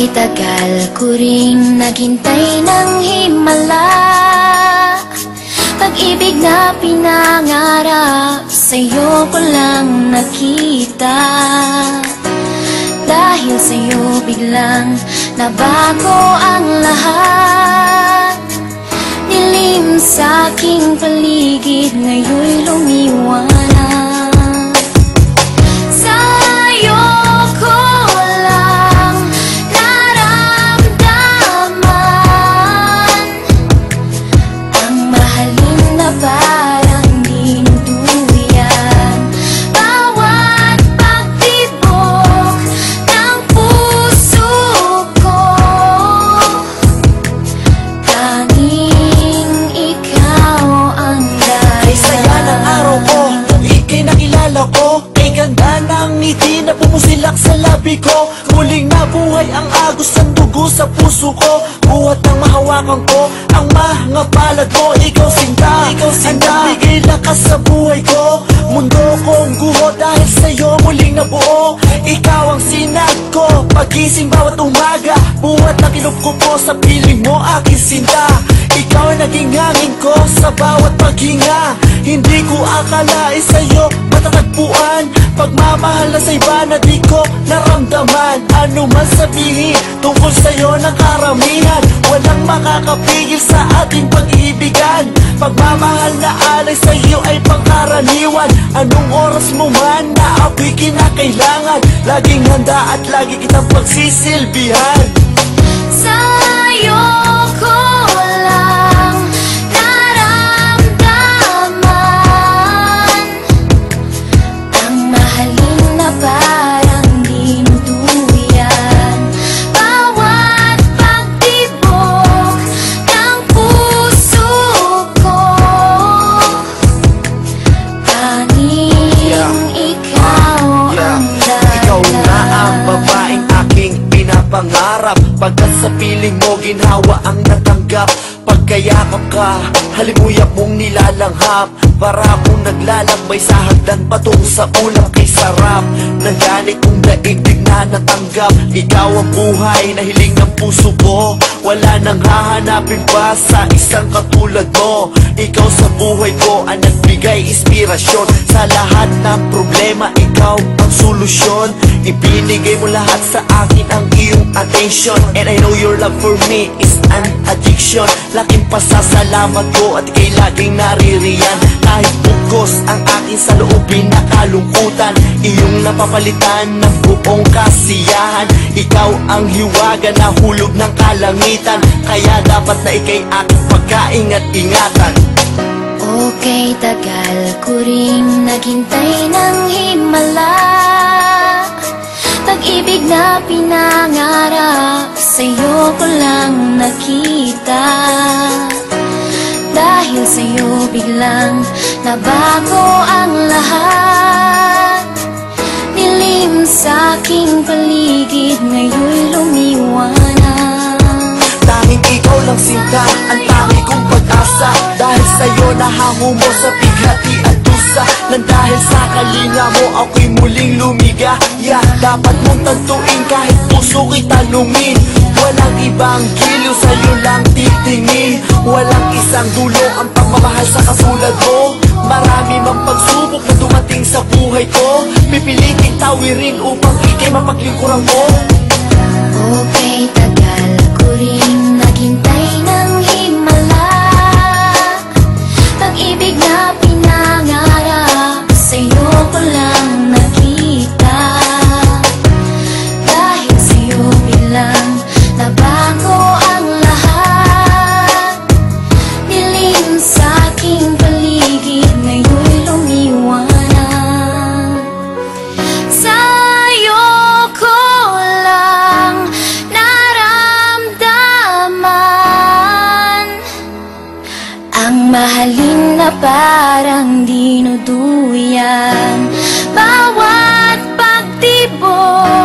Okay, tagal ko ring naghintay ng himala. Pag-ibig na pinangarap, sa'yo ko lang nakita. Dahil sa'yo biglang nabago ang lahat. Nilim sa'king paligid, ngayon'y lumiwanag. Kay ganda ng ngiti na pumusilak sa labi ko. Muling nabuhay ang agos ng dugo sa puso ko. Buhat ng mahawakan ko ang mga palad mo. Ikaw sinta, ang nagbigay lakas sa buhay ko. Mundo kong guho dahil sa'yo muling nabuo. Ikaw ang sinag ko, pagising bawat umaga. Buhat na kinup ko sa piling mo, aking sinta. Ikaw ang naging hangin ko sa bawat paghinga. Hindi ko akalain sa'yo matatagpuan. Pagmamahal na sa iba na di ko naramdaman. Ano man sabihin tungkol sa'yo ng karamihan, walang makakapigil sa ating pag-iibigan. Pagmamahal na alay sa'yo ay pangkaraniwan. Anong oras mo man na ako'y kinakailangan, laging handa at lagi kitang pagsisilbihan. Sa'yo ko lang naramdaman ang mahalin na parang dinuduyan. Bawat pagtibok ng puso ko, tanging ikaw ang dahilan. Ikaw na ang babaeng aking pinapangarap. Pagkat sa piling mo ginhawa ang natanggap. Pagkayakap ka, halimuyak mong nilalanghap. Para akong naglalakbay sa hagdan patung sa ulam kay sarap. Nanganib kong daigdig na natanggap. Ikaw ang buhay na hiling ng puso ko. Wala nang hahanapin pa sa isang katulad mo. Ikaw sa buhay ko ang nagbigay inspirasyon. Sa lahat ng problema, ikaw ang solusyon. Ibinigay mo lahat sa akin ang iyong attention. And I know your love for me is an addiction. Laking pasasalamat ko at ika'y laging naririyan. Kahit bugos ang aking saloobin na kalungkutan, iyong napapalitan ng buong kasiyahan. Ikaw ang hiwaga na hulog ng kalangitan, kaya dapat na ika'y aking pagkaingat-ingatan. Okay, tagal ko ring naghintay ng himala. Pag-ibig na pinangarap, sa'yo ko lang nakita. Dahil sa'yo biglang nabago ang lahat. Nilim sa'king paligid, ngayon'y lumiwanag. Tanging ikaw lang sinta, ang tangi kong pag-asa. Dahil sa'yo nahango mo sa bighati at dusa. Nang dahil sa kalinga mo ako'y muling lumigaya. Dapat mong tantuin kahit puso ko'y talungin. Walang ibang giliw, sa'yo lang titingin. Walang isang dulo ang pagmamahal sa katulad mo. Marami mang pagsubok na dumating sa buhay ko. Pipiliting tawirin upang ika'y mapaglingkuran ko. Okay, tagal ko ring naghintay ng himala. Pag-ibig na pinangarap, sa'yo ko lang nakita. Dahil sa'yo biglang nabago ang lahat. Nilim sa'king paligid, ngayon'y lumiwanag. Sa'yo ko lang naramdaman ang mahalin na parang dinuduyan. Bawat pagtibok